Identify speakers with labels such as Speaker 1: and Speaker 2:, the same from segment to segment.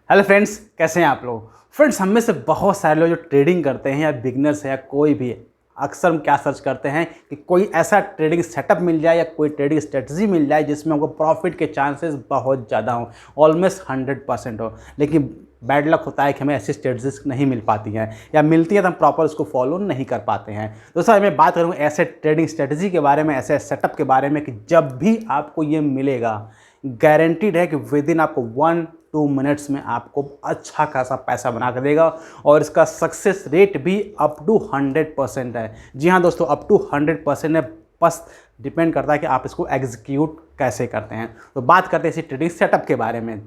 Speaker 1: Hello friends, कैसे हैं आप लोग। फ्रेंड्स, हम में से बहुत सारे लोग जो ट्रेडिंग करते हैं या बिगनर्स है या कोई भी है, अक्सर हम क्या सर्च करते हैं कि कोई ऐसा ट्रेडिंग सेटअप मिल जाए या कोई ट्रेडिंग स्ट्रेटजी मिल जाए जिसमें हमको प्रॉफिट के चांसेस बहुत ज़्यादा हों, ऑलमोस्ट 100% हो। लेकिन बैड लक होता है कि हमें ऐसी स्ट्रेटजीज नहीं मिल पाती हैं, या मिलती है तो हम प्रॉपर उसको फॉलो नहीं कर पाते हैं। दोस्तों, मैं बात करूँगा ऐसे ट्रेडिंग स्ट्रेटजी के बारे में, ऐसे सेटअप के बारे में कि जब भी आपको ये मिलेगा, गारंटीड है कि विद इन आपको 1-2 मिनट्स में आपको अच्छा खासा पैसा बना कर देगा। और इसका सक्सेस रेट भी अप टू 100% है। जी हाँ दोस्तों, अप टू 100% है। बस डिपेंड करता है कि आप इसको एग्जीक्यूट कैसे करते हैं। तो बात करते हैं इसी ट्रेडिंग सेटअप के बारे में।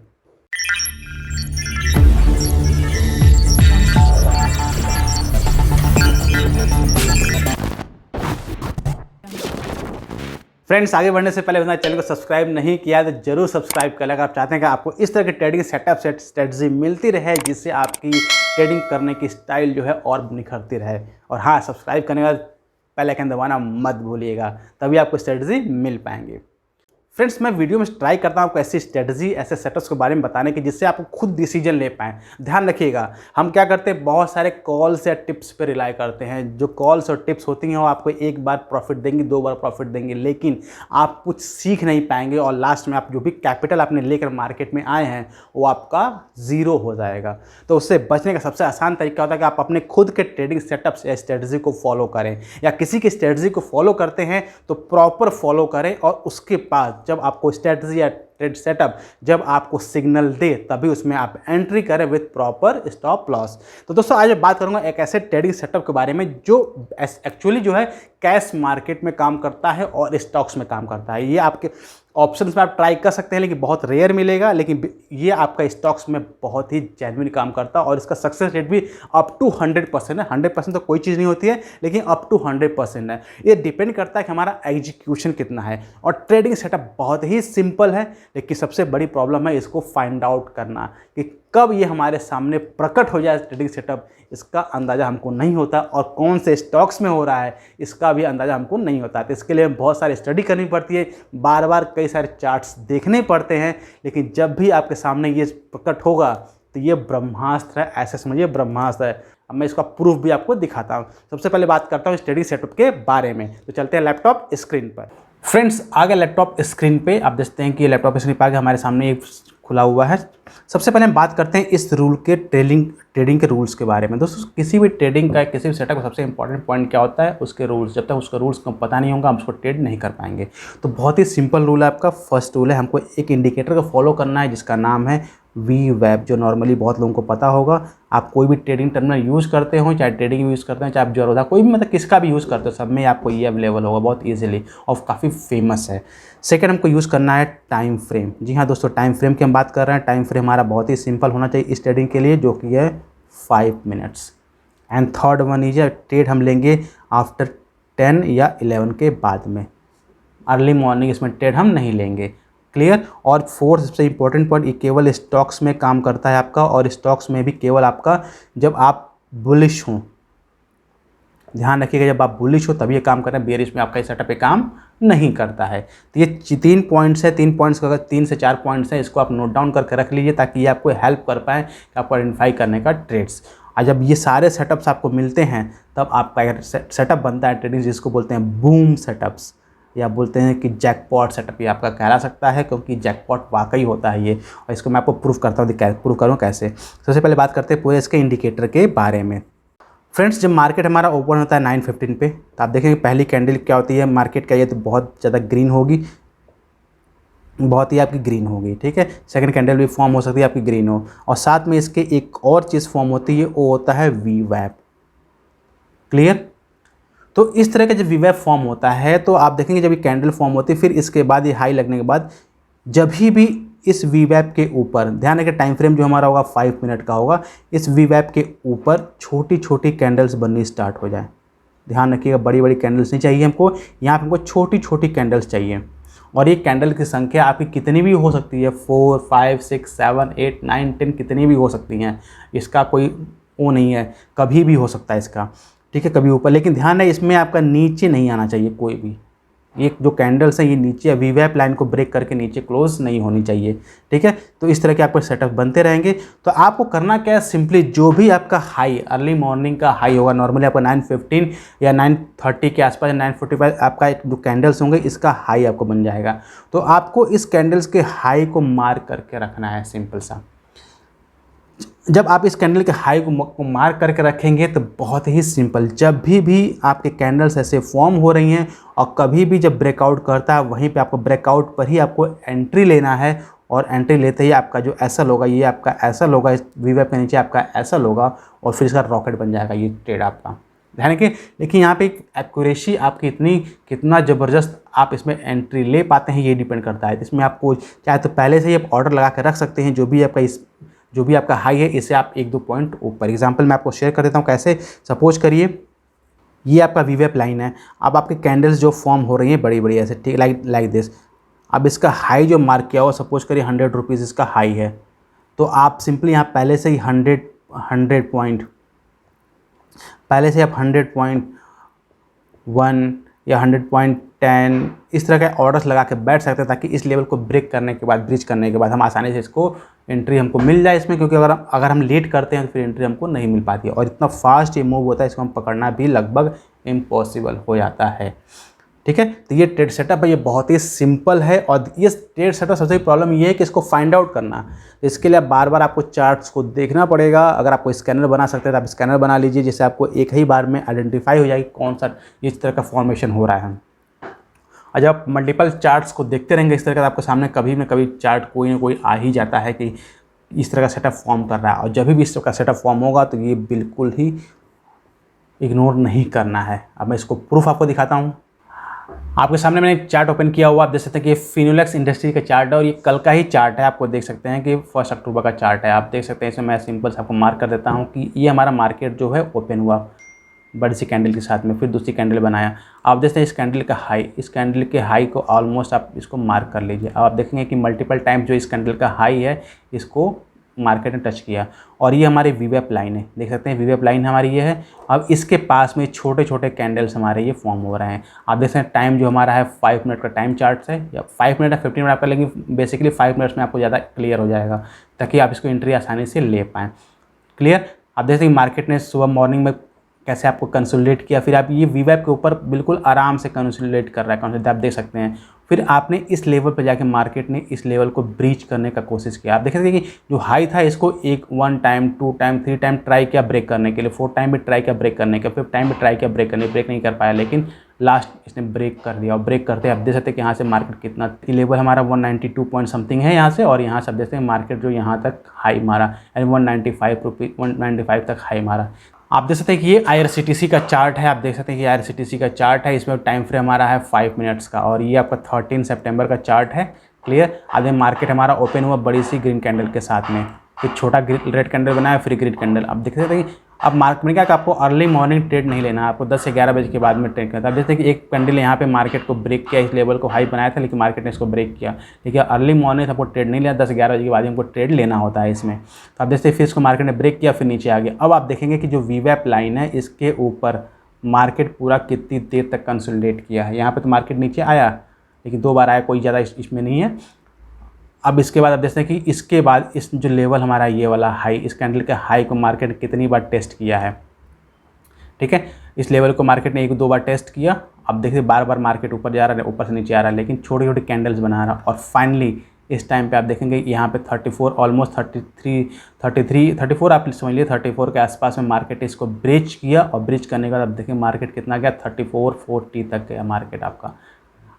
Speaker 1: फ्रेंड्स, आगे बढ़ने से पहले चैनल को सब्सक्राइब नहीं किया है तो जरूर सब्सक्राइब कर लें अगर आप चाहते हैं कि आपको इस तरह की ट्रेडिंग सेटअप स्ट्रेटजी मिलती रहे, जिससे आपकी ट्रेडिंग करने की स्टाइल जो है और निखरती रहे। और हाँ, सब्सक्राइब करने के बाद बेल आइकन दबाना मत भूलिएगा, तभी आपको स्ट्रेटजी मिल पाएंगी। फ्रेंड्स, मैं वीडियो में ट्राई करता हूँ आपको ऐसी स्ट्रेटजी, ऐसे सेटअप्स के बारे में बताने की जिससे आप खुद डिसीजन ले पाएँ। ध्यान रखिएगा, हम क्या करते हैं, बहुत सारे कॉल्स या टिप्स पे रिलाई करते हैं। जो कॉल्स और टिप्स होती हैं वो आपको एक बार प्रॉफिट देंगी, 2 बार प्रॉफिट देंगे, लेकिन आप कुछ सीख नहीं पाएंगे और लास्ट में आप जो भी कैपिटल आपने लेकर मार्केट में आए हैं वो आपका ज़ीरो हो जाएगा। तो उससे बचने का सबसे आसान तरीका होता है कि आप अपने खुद के ट्रेडिंग सेटअप्स या स्ट्रेटजी को फॉलो करें, या किसी की स्ट्रेटजी को फॉलो करते हैं तो प्रॉपर फॉलो करें। और उसके बाद जब आपको स्ट्रेटजी या ट्रेड सेटअप जब आपको सिग्नल दे, तभी उसमें आप एंट्री करें विथ प्रॉपर स्टॉप लॉस। तो दोस्तों, आज मैं बात करूंगा एक ऐसे ट्रेडिंग सेटअप के बारे में जो एक्चुअली जो है कैश मार्केट में काम करता है और स्टॉक्स में काम करता है। ये आपके ऑप्शंस में आप ट्राई कर सकते हैं, लेकिन बहुत रेयर मिलेगा। लेकिन ये आपका स्टॉक्स में बहुत ही जेन्युइन काम करता है और इसका सक्सेस रेट भी अप टू 100% है। 100% तो कोई चीज़ नहीं होती है, लेकिन अप टू 100% है। ये डिपेंड करता है कि हमारा एग्जीक्यूशन कितना है। और ट्रेडिंग सेटअप बहुत ही सिंपल है, लेकिन सबसे बड़ी प्रॉब्लम है इसको फाइंड आउट करना कि कब ये हमारे सामने प्रकट हो जाए। ट्रेडिंग सेटअप, इसका अंदाज़ा हमको नहीं होता, और कौन से स्टॉक्स में हो रहा है इसका भी अंदाज़ा हमको नहीं होता। तो इसके लिए बहुत सारी स्टडी करनी पड़ती है, बार बार कई सारे चार्ट्स देखने पड़ते हैं। लेकिन जब भी आपके सामने ये प्रकट होगा तो ये ब्रह्मास्त्र है, ऐसे समझिए ब्रह्मास्त्र है। अब मैं इसका प्रूफ भी आपको दिखाता हूँ। सबसे पहले बात करता हूँ इस ट्रेडिंग सेटअप के बारे में। तो चलते हैं लैपटॉप स्क्रीन पर। फ्रेंड्स, आगे लैपटॉप स्क्रीन पे आप देखते हैं कि लैपटॉप स्क्रीन पर आगे हमारे सामने एक खुला हुआ है। सबसे पहले हम बात करते हैं इस रूल के ट्रेडिंग के रूल्स के बारे में। दोस्तों, किसी भी ट्रेडिंग का, किसी भी सेटअप का सबसे इंपॉर्टेंट पॉइंट क्या होता है, उसके रूल्स। जब तक उसका रूल्स को पता नहीं होगा, हम उसको ट्रेड नहीं कर पाएंगे। तो बहुत ही सिंपल रूल है आपका। फर्स्ट रूल है, हमको एक इंडिकेटर को फॉलो करना है जिसका नाम है VWAP, जो नॉर्मली बहुत लोगों को पता होगा। आप कोई भी ट्रेडिंग टर्मिनल यूज़ करते हो, चाहे ट्रेडिंग यूज़ करते हैं, चाहे आप जरोधा कोई भी, मतलब किसका भी यूज़ करते हो, सब में आपको ये अवेलेबल होगा बहुत ईजिली और काफ़ी फेमस है। सेकंड, हमको यूज़ करना है टाइम फ्रेम। जी हाँ दोस्तों, टाइम फ्रेम की हम बात कर रहे हैं। टाइम फ्रेम हमारा बहुत ही सिंपल होना चाहिए इस ट्रेडिंग के लिए, जो कि है 5 minutes. And third one is trade हम लेंगे आफ्टर 10 या 11 के बाद में। अर्ली मॉर्निंग इसमें ट्रेड हम नहीं लेंगे। क्लियर। और फोर्थ सबसे इंपॉर्टेंट पॉइंट, ये केवल स्टॉक्स में काम करता है आपका, और स्टॉक्स में भी केवल आपका जब आप बुलिश हों। ध्यान रखिएगा, जब आप बुलिश हो तभी ये काम करना है, बेरिश में आपका ये सेटअप पे काम नहीं करता है। तो ये 3 पॉइंट्स है। 3 पॉइंट्स का अगर 3 से 4 पॉइंट्स हैं, इसको आप नोट डाउन करके रख लीजिए ताकि ये आपको हेल्प कर पाएँ कि आपको आइडेंटिफाई करने का ट्रेड्स। और जब ये सारे सेटअप्स आपको मिलते हैं तब आपका सेटअप बनता है ट्रेडिंग, जिसको बोलते हैं बूम सेटअप्स, या बोलते हैं कि जैकपॉट सेटअप। ये आपका कहला सकता है, क्योंकि जैकपॉट वाकई होता है ये। और इसको मैं आपको प्रूफ करता हूँ, प्रूफ करूँ कैसे। सबसे पहले बात करते हैं पूरे इसके इंडिकेटर के बारे में। फ्रेंड्स, जब मार्केट हमारा ओपन होता है 9:15 पे, तो आप देखेंगे पहली कैंडल क्या होती है मार्केट का, ये तो बहुत ज़्यादा ग्रीन होगी, बहुत ही आपकी ग्रीन होगी। ठीक है। सेकंड कैंडल भी फॉर्म हो सकती है आपकी ग्रीन हो, और साथ में इसके एक और चीज़ फॉर्म होती है, वो होता है VWAP। क्लियर। तो इस तरह का जब VWAP फॉर्म होता है तो आप देखेंगे जब ये कैंडल फॉर्म होती है, फिर इसके बाद ये हाई लगने के बाद जब भी इस VWAP के ऊपर, ध्यान रखिए टाइम फ्रेम जो हमारा होगा 5 मिनट का होगा, इस VWAP के ऊपर छोटी छोटी कैंडल्स बननी स्टार्ट हो जाए। ध्यान रखिएगा, बड़ी बड़ी कैंडल्स नहीं चाहिए हमको, यहाँ पर हमको छोटी छोटी कैंडल्स चाहिए। और ये कैंडल की संख्या आपकी कितनी भी हो सकती है, 4, 5, 6, 7, 8, 9, 10 कितनी भी हो सकती हैं। इसका कोई वो नहीं है, कभी भी हो सकता है इसका। ठीक है, कभी ऊपर। लेकिन ध्यान है इसमें आपका नीचे नहीं आना चाहिए कोई भी। ये जो कैंडल्स है ये नीचे वीवैप लाइन को ब्रेक करके नीचे क्लोज नहीं होनी चाहिए, ठीक है। तो इस तरह के आपके सेटअप बनते रहेंगे। तो आपको करना क्या है, सिंपली जो भी आपका हाई अर्ली मॉर्निंग का हाई होगा, नॉर्मली आपका 9:15 या 9:30 के आसपास, 9:45 आपका एक जो कैंडल्स होंगे इसका हाई आपको बन जाएगा। तो आपको इस कैंडल्स के हाई को मार्क करके रखना है, सिंपल सा। जब आप इस कैंडल के हाई को मार्क करके रखेंगे तो बहुत ही सिंपल, जब भी आपके कैंडल्स ऐसे फॉर्म हो रही हैं और कभी भी जब ब्रेकआउट करता है वहीं पे आपको ब्रेकआउट पर ही आपको एंट्री लेना है। और एंट्री लेते ही आपका जो एसएल होगा ये आपका एसएल होगा, इस वीवैप के नीचे आपका एसएल होगा और फिर इसका रॉकेट बन जाएगा ये ट्रेड आपका, ध्यान रखिए। लेकिन यहाँ पे एक्यूरेसी आपकी इतनी कितना ज़बरदस्त आप इसमें एंट्री ले पाते हैं ये डिपेंड करता है। इसमें आपको चाहे तो पहले से ही आप ऑर्डर लगा कर रख सकते हैं, जो भी आपका हाई है इसे आप 1-2 पॉइंट ऊपर। एग्जांपल मैं आपको शेयर कर देता हूँ कैसे। सपोज करिए ये आपका वीवैप लाइन है, अब आपके कैंडल्स जो फॉर्म हो रही हैं बड़ी बड़ी ऐसे, ठीक, लाइक दिस। अब इसका हाई जो मार्क किया हुआ, सपोज करिए 100 रुपीज़ इसका हाई है, तो आप सिंपली यहाँ पहले से ही 100 पॉइंट, पहले से आप 100.1 या 100.10 इस तरह के ऑर्डर्स लगा के बैठ सकते हैं, ताकि इस लेवल को ब्रेक करने के बाद, ब्रिज करने के बाद हम आसानी से इसको एंट्री हमको मिल जाए इसमें। क्योंकि अगर हम लेट करते हैं तो फिर एंट्री हमको नहीं मिल पाती है और इतना फास्ट ये मूव होता है, इसको हम पकड़ना भी लगभग इम्पॉसिबल हो जाता है, ठीक है। तो ये ट्रेड सेटअप है, ये बहुत ही सिंपल है। और ये ट्रेड सेटअप सबसे बड़ी प्रॉब्लम ये है कि इसको फाइंड आउट करना, इसके लिए बार बार आपको चार्ट्स को देखना पड़ेगा। अगर आपको स्कैनर बना सकते हैं तो आप स्कैनर बना लीजिए, जिससे आपको एक ही बार में आइडेंटिफाई हो जाएगी कौन सा इस तरह का फॉर्मेशन हो रहा है। और जब आप मल्टीपल चार्ट्स को देखते रहेंगे इस तरह का, आपके सामने कभी न कभी चार्ट कोई ना कोई आ ही जाता है कि इस तरह का सेटअप फॉर्म कर रहा है। और जब भी इस तरह का सेटअप फॉर्म होगा तो ये बिल्कुल ही इग्नोर नहीं करना है। अब मैं इसको प्रूफ आपको दिखाता हूँ। आपके सामने मैंने एक चार्ट ओपन किया हुआ, आप देख सकते हैं कि ये फिनोलेक्स इंडस्ट्री का चार्ट है और ये कल का ही चार्ट है। आपको देख सकते हैं कि 1 अक्टूबर का चार्ट है। आप देख सकते हैं, इसमें मैं सिंपल से आपको मार्क कर देता हूँ कि ये हमारा मार्केट जो है ओपन हुआ बड़ी सी कैंडल के साथ में, फिर दूसरी कैंडल बनाया। आप देखते हैं इस कैंडल का हाई, इस कैंडल के हाई को ऑलमोस्ट आप इसको मार्क कर लीजिए। अब आप देखेंगे कि मल्टीपल टाइम जो इस कैंडल का हाई है इसको मार्केट ने टच किया। और ये हमारी वीवैप लाइन है, देख सकते हैं वीवैप लाइन हमारी ये है। अब इसके पास में छोटे छोटे कैंडल्स हमारे ये फॉर्म हो रहे हैं। आप देख सकते हैं टाइम जो हमारा है 5 मिनट का टाइम चार्ट है, या 5 मिनट या 15 मिनट आपका, लेकिन बेसिकली 5 मिनट्स में आपको ज़्यादा क्लियर हो जाएगा, ताकि आप इसको एंट्री आसानी से ले पाएँ। क्लियर। आप देख सकते हैं मार्केट ने सुबह मॉर्निंग में कैसे आपको कंसोलिडेट किया, फिर आप ये वीवैप के ऊपर बिल्कुल आराम से कंसोलिडेट कर रहा है, कंसोलिडेट आप देख सकते हैं। फिर आपने इस लेवल पर जाके मार्केट ने इस लेवल को ब्रीच करने का कोशिश किया। आप देख सकते हैं कि जो हाई था इसको 1 टाइम 2 टाइम 3 टाइम ट्राई किया ब्रेक करने के लिए, 4 टाइम भी ट्राई किया ब्रेक करने का, 5 टाइम भी ट्राई किया ब्रेक करने, ब्रेक नहीं कर पाया, लेकिन लास्ट इसने ब्रेक कर दिया। और ब्रेक करते आप देख सकते हैं कि यहाँ से मार्केट कितना लेवल हमारा 192 पॉइंट समथिंग है यहाँ से, और यहाँ से आप देखते हैं मार्केट जो यहाँ तक हाई मारा, यानी 195 तक हाई मारा। आप देख सकते हैं कि ये IRCTC का चार्ट है। आप देख सकते हैं कि IRCTC का चार्ट है, इसमें टाइम फ्रेम हमारा है 5 मिनट्स का, और ये आपका 13 सितंबर का चार्ट है। क्लियर। आधे मार्केट हमारा ओपन हुआ बड़ी सी ग्रीन कैंडल के साथ में, फिर छोटा रेड कैंडल बनाया, फिर ग्रीन कैंडल। अब देख सकते हैं कि अब मार्केट में क्या कि आपको अर्ली मॉर्निंग ट्रेड नहीं लेना है, आपको 10 से 11 बजे के बाद में ट्रेड करना है। अब जैसे कि एक कैंडल यहाँ पे मार्केट को ब्रेक किया, इस लेवल को हाई बनाया था, लेकिन मार्केट ने इसको ब्रेक किया। देखिए अर्ली मॉर्निंग आपको ट्रेड नहीं लिया, 10-11 बजे के बाद हमको ट्रेड लेना होता है इसमें। तो आप देखते फिर इसको मार्केट ने ब्रेक किया, फिर नीचे आ गया। अब आप देखेंगे कि जो वीवैप लाइन है इसके ऊपर मार्केट पूरा कितनी देर तक कंसोलिडेट किया है। यहाँ पर तो मार्केट नीचे आया, लेकिन 2 बार आया, कोई ज़्यादा इसमें नहीं है। अब इसके बाद आप देखते हैं कि इसके बाद इस जो लेवल हमारा ये वाला हाई, इस कैंडल के हाई को मार्केट ने कितनी बार टेस्ट किया है, ठीक है। इस लेवल को मार्केट ने 1-2 बार टेस्ट किया। अब देखिए बार बार मार्केट ऊपर जा रहा है, ऊपर से नीचे आ रहा है, लेकिन छोटे छोटे कैंडल्स बना रहा है। और फाइनली इस टाइम पे आप देखेंगे यहाँ पे 34 ऑलमोस्ट 34 आप समझ लिए 34 के आसपास में मार्केट इसको ब्रिज किया। और ब्रिज करने के बाद आप देखिए मार्केट कितना गया, 3440 तक गया मार्केट आपका।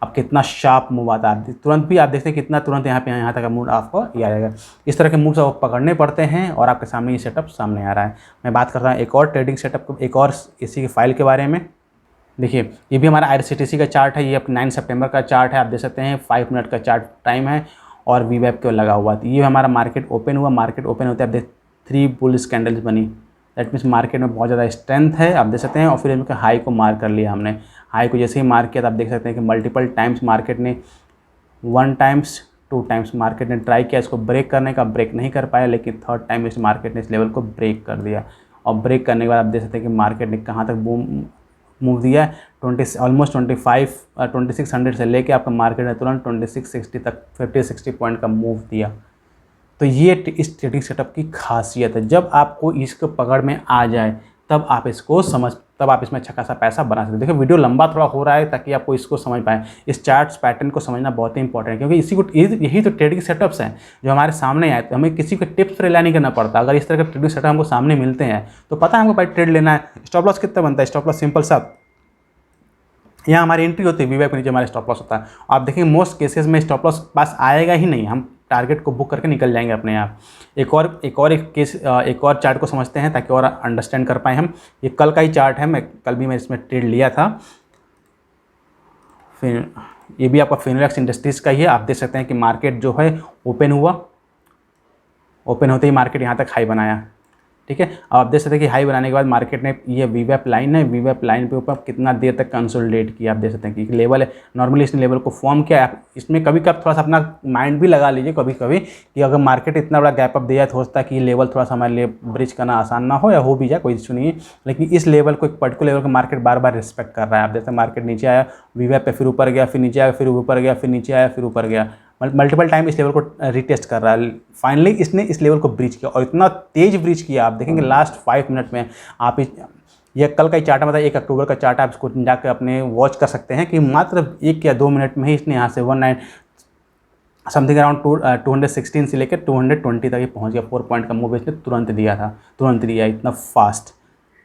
Speaker 1: अब कितना शार्प मूव आता है, तुरंत भी आप देखते हैं कितना तुरंत यहाँ तक का मूव आपको ये आ जाएगा। इस तरह के मूव्स आपको पकड़ने पड़ते हैं, और आपके सामने ये सेटअप सामने आ रहा है। मैं बात करता हूँ एक और ट्रेडिंग सेटअप, एक और इसी की फाइल के बारे में। देखिए ये भी हमारा IRCTC का चार्ट है, ये 9 सितंबर का चार्ट है। आप देख सकते हैं 5 मिनट का चार्ट टाइम है, और वीवैप के लगा हुआ था। ये हमारा मार्केट ओपन हुआ, मार्केट ओपन होते आप देख 3 बुलिश कैंडल्स बनी, दैट मीन्स मार्केट में बहुत ज़्यादा स्ट्रेंथ है, आप देख सकते हैं। और फिर इनका हाई को मार्क कर लिया हमने। हाई को जैसे ही मार्क किया तो आप देख सकते हैं कि मल्टीपल टाइम्स मार्केट ने 1 टाइम्स 2 टाइम्स मार्केट ने ट्राई किया इसको ब्रेक करने का, ब्रेक नहीं कर पाया, लेकिन 3rd टाइम इस मार्केट ने इस लेवल को ब्रेक कर दिया। और ब्रेक करने के बाद आप देख सकते हैं कि मार्केट ने कहाँ तक बूम मूव दिया है, ऑलमोस्ट 2600 से लेके आपका मार्केट ने तुरंत 2660 तक 50-60 पॉइंट का मूव दिया। तो ये इस ट्रेडिंग सेटअप की खासियत है। जब आपको इसको पकड़ में आ जाए तब आप इसमें अच्छा खासा पैसा बना सकते हैं। देखिए वीडियो लंबा थोड़ा हो रहा है ताकि आपको इसको समझ पाएँ। इस चार्ट्स पैटर्न को समझना बहुत ही इंपॉर्टेंट है, क्योंकि यही तो ट्रेडिंग सेटअप्स हैं जो हमारे सामने आए। तो हमें किसी के टिप्स पर रिलाई नहीं करना पड़ता। अगर इस तरह के ट्रेडिंग सेटअप हमको सामने मिलते हैं तो पता है हमको भाई ट्रेड लेना है। स्टॉप लॉस कितना बनता है? स्टॉप लॉस सिंपल सा, यहाँ हमारी एंट्री होती है, वीवाई के नीचे हमारा स्टॉप लॉस होता है। आप देखेंगे मोस्ट केसेस में स्टॉप लॉस पास आएगा ही नहीं, हम टारगेट को बुक करके निकल जाएंगे अपने आप। एक और चार्ट को समझते हैं ताकि और अंडरस्टैंड कर पाएँ हम। ये कल का ही चार्ट है, कल भी मैं इसमें ट्रेड लिया था। फिर ये भी आपका फिनोलेक्स इंडस्ट्रीज़ का ही है। आप देख सकते हैं कि मार्केट जो है ओपन हुआ, ओपन होते ही मार्केट यहाँ तक हाई बनाया, ठीक है। अब आप देख सकते हैं कि हाई बनाने के बाद मार्केट ने ये वीवैप लाइन है, वीवैप लाइन पे ऊपर कितना देर तक कंसोलिडेट किया। आप देख सकते हैं कि लेवल है, नॉर्मली इसने लेवल को फॉर्म किया। आप इसमें कभी कभी थोड़ा सा अपना माइंड भी लगा लीजिए कभी कभी कि अगर मार्केट इतना बड़ा गैप अप दिया तो हो सकता है कि ये लेवल थोड़ा सा हमारे लिए ब्रिज करना आसान ना हो या हो भी जाए, कोई इशू नहीं है। लेकिन इस लेवल को, एक पर्टिकुलर लेवल को मार्केट बार बार रिस्पेक्ट कर रहा है। आप जैसे मार्केट नीचे आया, वीवैप पे फिर ऊपर गया, फिर नीचे आया, फिर ऊपर गया, फिर नीचे आया, फिर ऊपर गया, मल्टीपल टाइम इस लेवल को रिटेस्ट कर रहा है। फाइनली इसने इस लेवल को ब्रीच किया और इतना तेज ब्रीच किया। आप देखेंगे लास्ट 5 मिनट में, आप ये कल का ही चार्ट है, मतलब 1 अक्टूबर का चार्ट, आप इसको जाकर अपने वॉच कर सकते हैं कि मात्र 1 या 2 मिनट में ही इसने यहाँ से 19 समथिंग अराउंड 216 से लेकर 220 तक ही पहुँच गया। 4 पॉइंट का मूव इसने तुरंत दिया था, तुरंत दिया, इतना फास्ट।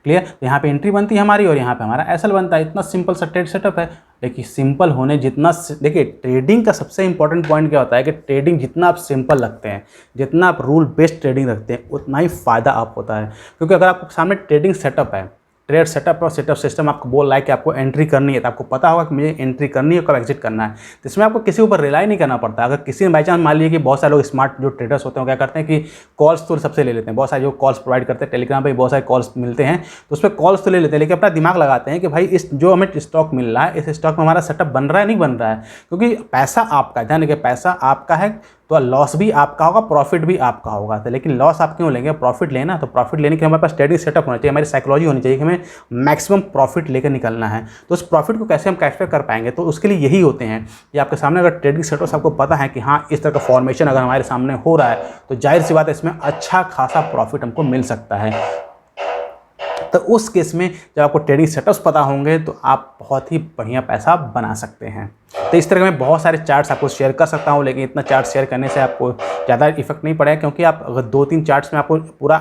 Speaker 1: क्लियर? तो यहाँ पे एंट्री बनती है हमारी और यहाँ पे हमारा एसएल बनता है। इतना सिंपल सा ट्रेड सेटअप है। देखिए सिंपल होने जितना, देखिए ट्रेडिंग का सबसे इंपॉर्टेंट पॉइंट क्या होता है कि ट्रेडिंग जितना आप सिंपल रखते हैं, जितना आप रूल बेस्ड ट्रेडिंग रखते हैं, उतना ही फ़ायदा आप होता है। क्योंकि अगर आपके सामने ट्रेडिंग सेटअप है, ट्रेड सेटअप और सेटअप सिस्टम आपको बोल रहा है कि आपको एंट्री करनी है, तो आपको पता होगा कि मुझे एंट्री करनी है, कब एग्जिट करना है। तो इसमें आपको किसी ऊपर रिलाई नहीं करना पड़ता। अगर किसी ने बाई चांस मान लीजिए कि बहुत सारे लोग स्मार्ट जो ट्रेडर्स होते हैं क्या करते हैं कि कॉल्स तो सबसे ले लेते हैं। बहुत सारे जो कॉल्स प्रोवाइड करते हैं, टेलीग्राम पे बहुत सारे कॉल्स मिलते हैं, तो उस पर कॉल्स तो ले लेते हैं, लेकिन अपना दिमाग लगाते हैं कि भाई इस जो हमें स्टॉक मिल रहा है, इस स्टॉक में हमारा सेटअप बन रहा है नहीं बन रहा है। क्योंकि पैसा आपका है, ध्यान रखिए, पैसा आपका है तो लॉस भी आपका होगा, प्रॉफिट भी आपका होगा। तो लेकिन लॉस आप क्यों लेंगे? प्रॉफिट लेना, तो प्रॉफिट लेने के लिए हमारे पास ट्रेडिंग सेटअप होना चाहिए, हमारी साइकोलॉजी होनी चाहिए कि हमें मैक्सिमम प्रॉफिट लेकर निकलना है। तो उस प्रॉफिट को कैसे हम कैप्चर कर पाएंगे? तो उसके लिए यही होते हैं कि आपके सामने अगर ट्रेडिंग सेटअप आपको पता है कि हाँ इस तरह का फॉर्मेशन अगर हमारे सामने हो रहा है तो जाहिर सी बात है इसमें अच्छा खासा प्रॉफिट हमको मिल सकता है। तो उस केस में जब आपको ट्रेडिंग सेटअप्स पता होंगे तो आप बहुत ही बढ़िया पैसा बना सकते हैं। तो इस तरह मैं बहुत सारे चार्ट्स आपको शेयर कर सकता हूं, लेकिन इतना चार्ट शेयर करने से आपको ज़्यादा इफेक्ट नहीं पड़ेगा, क्योंकि आप अगर 2-3 चार्ट्स में आपको पूरा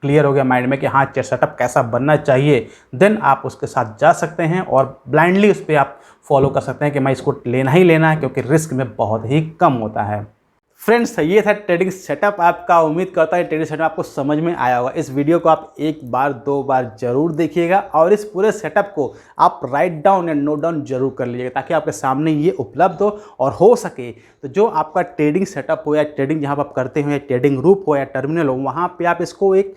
Speaker 1: क्लियर हो गया माइंड में कि हाँ सेटअप कैसा बनना चाहिए, देन आप उसके साथ जा सकते हैं और ब्लाइंडली उस पर आप फॉलो कर सकते हैं कि मैं इसको लेना ही लेना है, क्योंकि रिस्क में बहुत ही कम होता है। फ्रेंड्स ये था ट्रेडिंग सेटअप आपका। उम्मीद करता है ट्रेडिंग सेटअप आपको समझ में आया होगा। इस वीडियो को आप 1 बार 2 बार जरूर देखिएगा और इस पूरे सेटअप को आप राइट डाउन या नोट डाउन जरूर कर लीजिएगा, ताकि आपके सामने ये उपलब्ध हो और हो सके तो जो आपका ट्रेडिंग सेटअप हो या ट्रेडिंग जहाँ आप करते हो या ट्रेडिंग ग्रुप हो या टर्मिनल हो, वहाँ पर आप इसको एक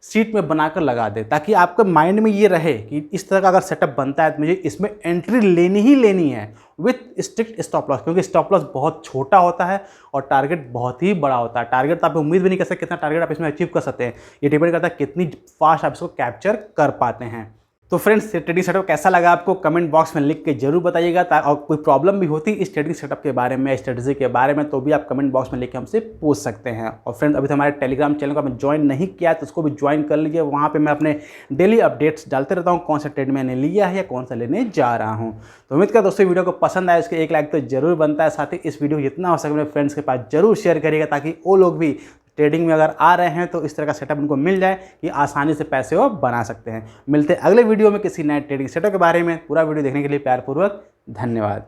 Speaker 1: सीट में बनाकर लगा दे, ताकि आपके माइंड में ये रहे कि इस तरह का अगर सेटअप बनता है तो मुझे इसमें एंट्री लेनी ही लेनी है विथ स्ट्रिक्ट स्टॉप लॉस, क्योंकि स्टॉप लॉस बहुत छोटा होता है और टारगेट बहुत ही बड़ा होता है। टारगेट तो आप उम्मीद भी नहीं कर सकते कितना टारगेट आप इसमें अचीव कर सकते हैं, ये डिपेंड करता है कितनी फास्ट आप इसको कैप्चर कर पाते हैं। तो फ्रेंड्स ट्रेडिंग सेटअप कैसा लगा आपको कमेंट बॉक्स में लिख के जरूर बताइएगा। और कोई प्रॉब्लम भी होती इस ट्रेडिंग सेटअप के बारे में, स्ट्रेटजी के बारे में, तो भी आप कमेंट बॉक्स में लिख के हमसे पूछ सकते हैं। और फ्रेंड्स अभी तो हमारे टेलीग्राम चैनल को आपने ज्वाइन नहीं किया तो उसको भी ज्वाइन कर लीजिए। वहाँ पे मैं अपने डेली अपडेट्स डालते रहता हूँ, कौन सा ट्रेड मैंने लिया है या कौन सा लेने जा रहा हूँ। तो उम्मीद करता दोस्तों वीडियो को पसंद आया, इसके 1 लाइक तो जरूर बनता है। साथ ही इस वीडियो जितना हो सके मेरे फ्रेंड्स के पास जरूर शेयर करिएगा, ताकि वो लोग भी ट्रेडिंग में अगर आ रहे हैं तो इस तरह का सेटअप उनको मिल जाए कि आसानी से पैसे वो बना सकते हैं। मिलते हैं अगले वीडियो में किसी नए ट्रेडिंग सेटअप के बारे में। पूरा वीडियो देखने के लिए प्यारपूर्वक धन्यवाद।